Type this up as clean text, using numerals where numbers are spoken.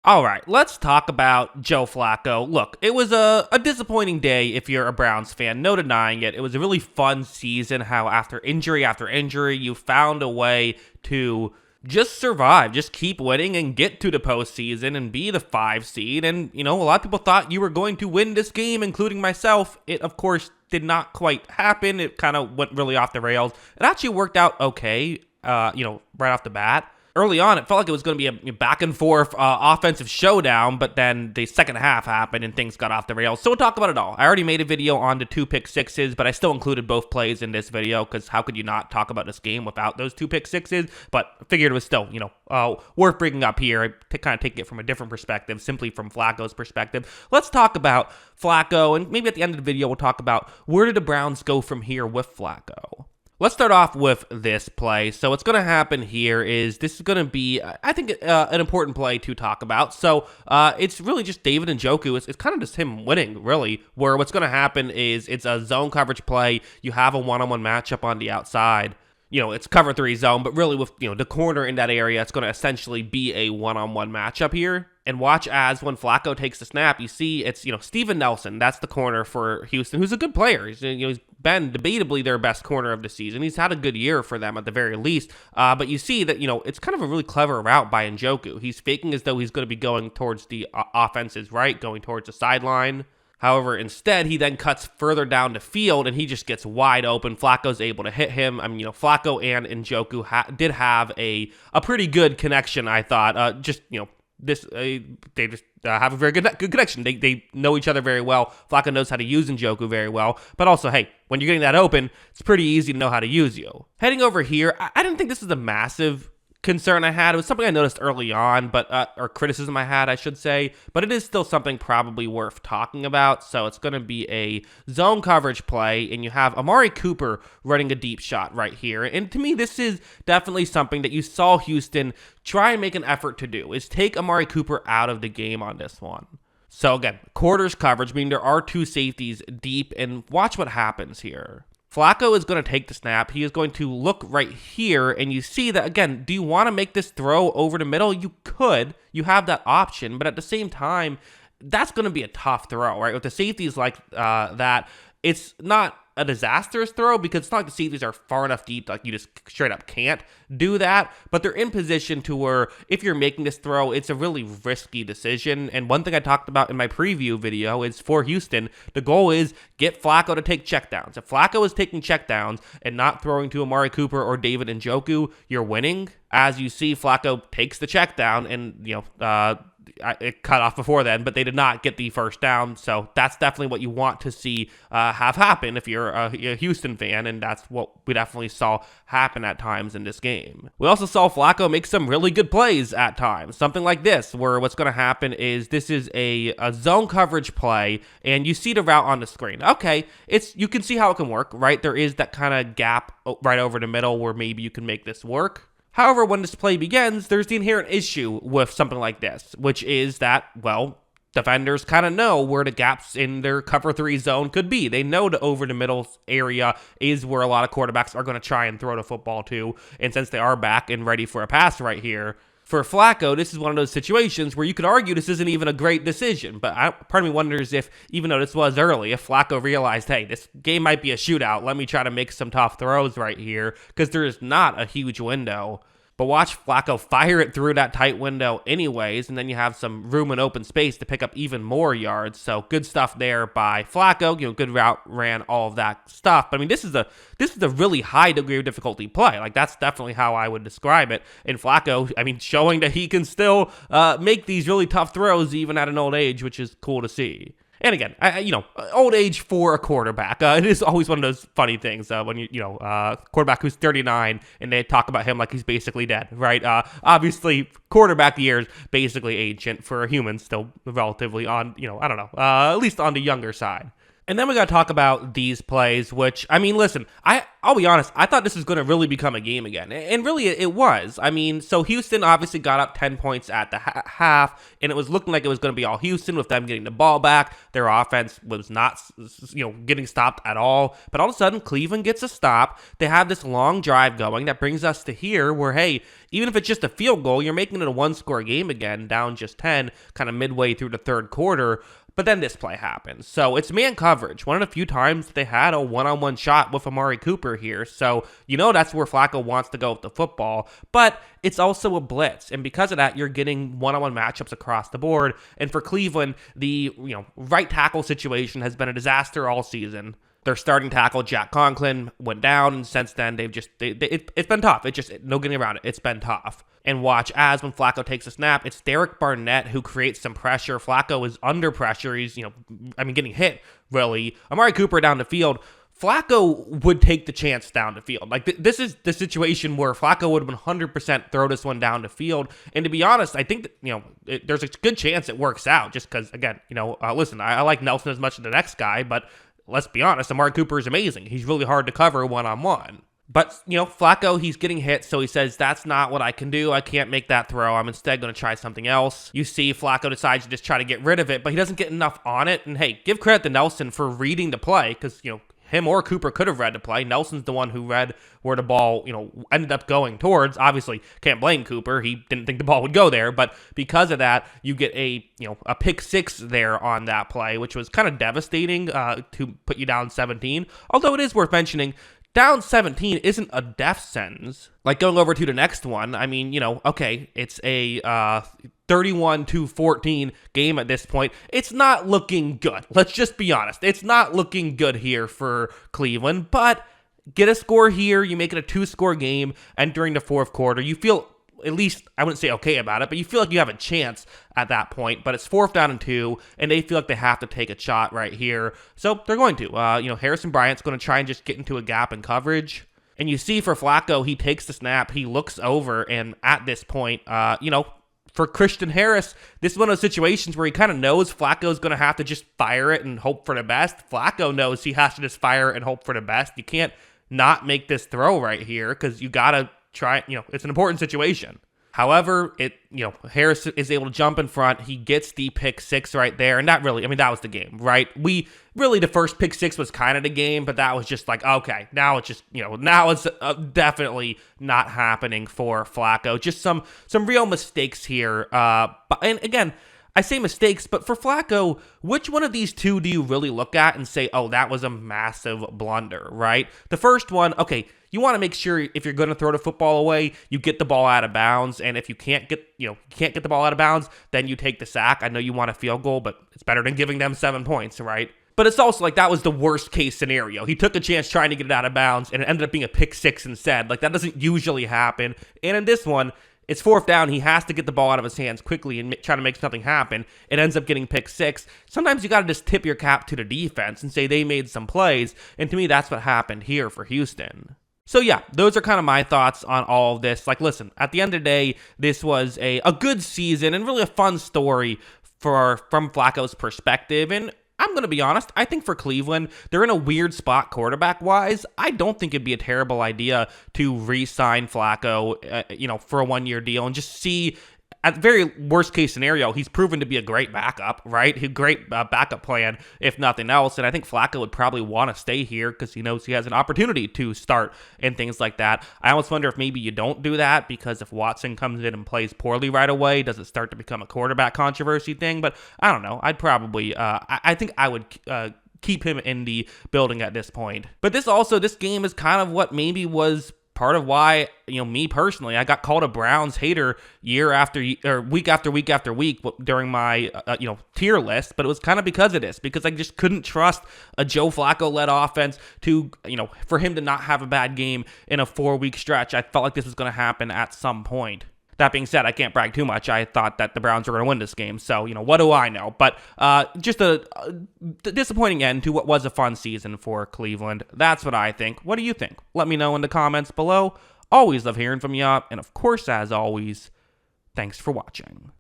All right, let's talk about Joe Flacco. Look, it was a disappointing day if you're a Browns fan, no denying it. It was a really fun season, how after injury, you found a way to just survive, just keep winning and get to the postseason and be the 5 seed. And, a lot of people thought you were going to win this game, including myself. It, of course, did not quite happen. It kind of went really off the rails. It actually worked out okay, right off the bat. Early on, it felt like it was going to be a back and forth offensive showdown, but then the second half happened and things got off the rails. So we'll talk about it all. I already made a video on the 2 pick-sixes, but I still included both plays in this video because how could you not talk about this game without those 2 pick-sixes? But I figured it was still, worth bringing up here to kind of take it from a different perspective, simply from Flacco's perspective. Let's talk about Flacco, and maybe at the end of the video, we'll talk about where did the Browns go from here with Flacco. Let's start off with this play. So what's going to happen here is this is going to be, I think, an important play to talk about. So it's really just David Njoku. It's kind of just him winning, really, where what's going to happen is it's a zone coverage play. You have a one-on-one matchup on the outside. It's cover 3 zone, but really with, the corner in that area, it's going to essentially be a one-on-one matchup here. And watch as when Flacco takes the snap, you see it's, Steven Nelson. That's the corner for Houston, who's a good player. He's been debatably their best corner of the season. He's had a good year for them at the very least. But you see that, it's kind of a really clever route by Njoku. He's faking as though he's going to be going towards the offense's right, going towards the sideline. However, instead, he then cuts further down the field, and he just gets wide open. Flacco's able to hit him. Flacco and Njoku did have a pretty good connection, I thought. They just have a very good connection. They know each other very well. Flacco knows how to use Njoku very well. But also, hey, when you're getting that open, it's pretty easy to know how to use you. Heading over here, I didn't think this was a massive concern I had. It was something I noticed early on, or criticism I had, I should say, but it is still something probably worth talking about. So it's going to be a zone coverage play, and you have Amari Cooper running a deep shot right here. And to me, this is definitely something that you saw Houston try and make an effort to do, is take Amari Cooper out of the game on this one. So again, quarters coverage, meaning there are 2 safeties deep, and watch what happens here. Flacco is going to take the snap. He is going to look right here, and you see that, again, do you want to make this throw over the middle? You could. You have that option, but at the same time, that's going to be a tough throw, right? With the safeties like that, it's not a disastrous throw because it's not like the safeties are far enough deep, like you just straight up can't do that, but they're in position to where if you're making this throw, it's a really risky decision. And one thing I talked about in my preview video is for Houston, the goal is get Flacco to take checkdowns. If Flacco is taking checkdowns and not throwing to Amari Cooper or David Njoku, you're winning. As you see, Flacco takes the checkdown and, it cut off before then, but they did not get the first down. So that's definitely what you want to see have happen if you're a Houston fan, and that's what we definitely saw happen at times in this game. We also saw Flacco make some really good plays at times. Something like this, where what's going to happen is this is a zone coverage play, and you see the route on the screen. Okay, you can see how it can work, right? There is that kind of gap right over the middle where maybe you can make this work. However, when this play begins, there's the inherent issue with something like this, which is that, defenders kind of know where the gaps in their cover 3 zone could be. They know the over the middle area is where a lot of quarterbacks are going to try and throw the football to. And since they are back and ready for a pass right here, for Flacco, this is one of those situations where you could argue this isn't even a great decision. But part of me wonders if, even though this was early, if Flacco realized, hey, this game might be a shootout. Let me try to make some tough throws right here, because there is not a huge window. But watch Flacco fire it through that tight window anyways, and then you have some room and open space to pick up even more yards. So good stuff there by Flacco. Good route, ran, all of that stuff. But I mean, this is a really high degree of difficulty play. Like, that's definitely how I would describe it. And Flacco, I mean, showing that he can still make these really tough throws even at an old age, which is cool to see. And again, old age for a quarterback. It is always one of those funny things when quarterback who's 39 and they talk about him like he's basically dead, right? Obviously, quarterback years basically ancient for a human, still relatively on, at least on the younger side. And then we got to talk about these plays, which, I mean, listen, I'll be honest, I thought this was going to really become a game again. And really, it was. I mean, so Houston obviously got up 10 points at the half, and it was looking like it was going to be all Houston with them getting the ball back. Their offense was not, getting stopped at all. But all of a sudden, Cleveland gets a stop. They have this long drive going that brings us to here where, hey, even if it's just a field goal, you're making it a one-score game again, down just 10, kind of midway through the third quarter. But then this play happens. So it's man coverage. One of the few times they had a one-on-one shot with Amari Cooper here. So that's where Flacco wants to go with the football. But it's also a blitz. And because of that, you're getting one-on-one matchups across the board. And for Cleveland, the right tackle situation has been a disaster all season. Their starting tackle, Jack Conklin, went down, and since then, it's been tough. No getting around it. It's been tough. And watch as when Flacco takes a snap, it's Derek Barnett who creates some pressure. Flacco is under pressure. He's, getting hit, really. Amari Cooper down the field. Flacco would take the chance down the field. This is the situation where Flacco would 100% throw this one down the field. And to be honest, I think that, there's a good chance it works out just because, again, listen, I like Nelson as much as the next guy, but let's be honest, Amari Cooper is amazing. He's really hard to cover one-on-one. But, Flacco, he's getting hit, so he says, that's not what I can do. I can't make that throw. I'm instead going to try something else. You see Flacco decides to just try to get rid of it, but he doesn't get enough on it. And, hey, give credit to Nelson for reading the play because, him or Cooper could have read the play. Nelson's the one who read where the ball, ended up going towards. Obviously, can't blame Cooper. He didn't think the ball would go there. But because of that, you get a pick six there on that play, which was kind of devastating to put you down 17. Although it is worth mentioning, down 17 isn't a death sentence. Going over to the next one, I mean, okay, it's a 31-14 game at this point. It's not looking good. Let's just be honest. It's not looking good here for Cleveland, but get a score here. You make it a 2-score game, and during the fourth quarter, you feel, at least, I wouldn't say okay about it, but you feel like you have a chance at that point. But it's 4th down and 2, and they feel like they have to take a shot right here. So they're going to. Harrison Bryant's going to try and just get into a gap in coverage. And you see for Flacco, he takes the snap, he looks over, and at this point, for Christian Harris, this is one of those situations where he kind of knows Flacco's going to have to just fire it and hope for the best. Flacco knows he has to just fire it and hope for the best. You can't not make this throw right here because you got to try, it's an important situation. However, Harris is able to jump in front. He gets the pick six right there. And that was the game, right? The first pick six was kind of the game, but that was just like, okay, now it's just, now it's definitely not happening for Flacco. Just some real mistakes here. And again, I say mistakes, but for Flacco, which one of these two do you really look at and say, oh, that was a massive blunder, right? The first one, okay, you want to make sure if you're going to throw the football away, you get the ball out of bounds. And if you can't get the ball out of bounds, then you take the sack. I know you want a field goal, but it's better than giving them 7 points, right? But it's also like that was the worst case scenario. He took a chance trying to get it out of bounds, and it ended up being a pick six instead. That doesn't usually happen. And in this one, it's 4th down. He has to get the ball out of his hands quickly and try to make something happen. It ends up getting pick six. Sometimes you got to just tip your cap to the defense and say they made some plays. And to me, that's what happened here for Houston. So yeah, those are kind of my thoughts on all of this. Listen, at the end of the day, this was a good season and really a fun story from Flacco's perspective. And I'm going to be honest, I think for Cleveland, they're in a weird spot quarterback-wise. I don't think it'd be a terrible idea to re-sign Flacco, for a 1-year deal and just see, at the very worst case scenario, he's proven to be a great backup, right? A great backup plan, if nothing else. And I think Flacco would probably want to stay here because he knows he has an opportunity to start and things like that. I almost wonder if maybe you don't do that because if Watson comes in and plays poorly right away, does it start to become a quarterback controversy thing? But I don't know. I'd probably, I think I would keep him in the building at this point. But this game is kind of what maybe was part of why, me personally, I got called a Browns hater year after or week after week after week during my, tier list. But it was kind of because of this, because I just couldn't trust a Joe Flacco-led offense to, for him to not have a bad game in a 4-week stretch. I felt like this was going to happen at some point. That being said, I can't brag too much. I thought that the Browns were going to win this game, so, what do I know? But just a disappointing end to what was a fun season for Cleveland. That's what I think. What do you think? Let me know in the comments below. Always love hearing from you, and of course, as always, thanks for watching.